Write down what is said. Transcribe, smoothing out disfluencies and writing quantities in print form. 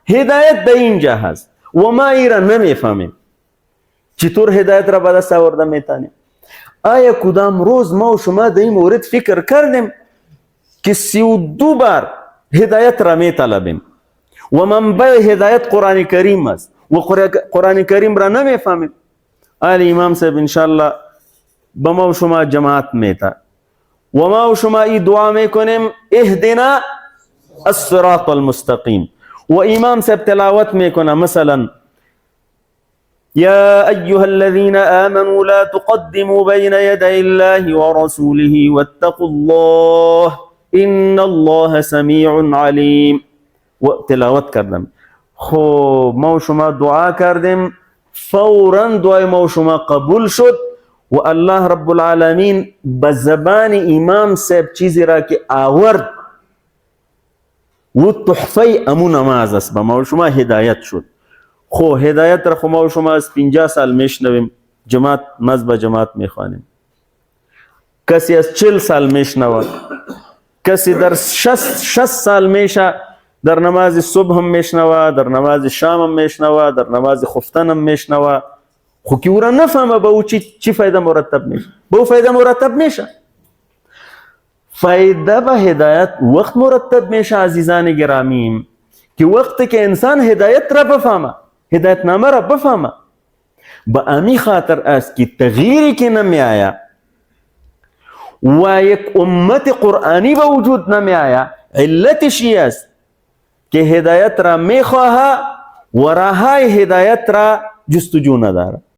هدایت به اینجا هست و ما ای را نمیفهمیم. چطور هدایت را به دست آورده میتونیم؟ آیا کدام روز ما و شما در این مورد فکر کردیم که 32 بار هدایت را میطلبیم و منبع هدایت قرآن کریم است و قرآن کریم را نمیفهمیم؟ آیا امام صاحب انشاءالله به ما و شما جماعت میته و ما و شما ای دعا میکنیم اهدنا الصراط المستقیم و امام صاحب تلاوت میکنه مثلا يا أيها الذين آمنوا لا تقدموا بين يدي الله ورسوله واتقوا الله إن الله سميع عليم و تلاوت کردم. خب ما و شما دعا کردیم، فورا دعای ما و شما قبول شد و الله رب العالمین به زبان امام صاحب چیزی را که آورد و تحفه امو نماز است به ما و شما هدایت شد. خو هدایت را خو ما و شما از 50 سال میشنویم، جماعت مذهب جماعت میخوانیم. کسی از 40 سال میشنوه، کسی در 60 سال میشه در نماز صبح هم میشنوه، در نماز شام هم میشنوه، در نماز خفتن هم میشنوه. خو که او را نفهمه به او چی فایده مرتب میشه؟ به او فایده مرتب میشه. فایده به هدایت وقت مرتب میشه عزیزان گرامیم که وقتی که انسان هدایت را بفهمه، هدایت نامه را بفهمه، به امی خاطر است که تغییری که نمی آیا و یک امت قرآنی به وجود نمی آیا، علتش است که هدایت را می خواهد و راهای هدایت را جستجو نداره.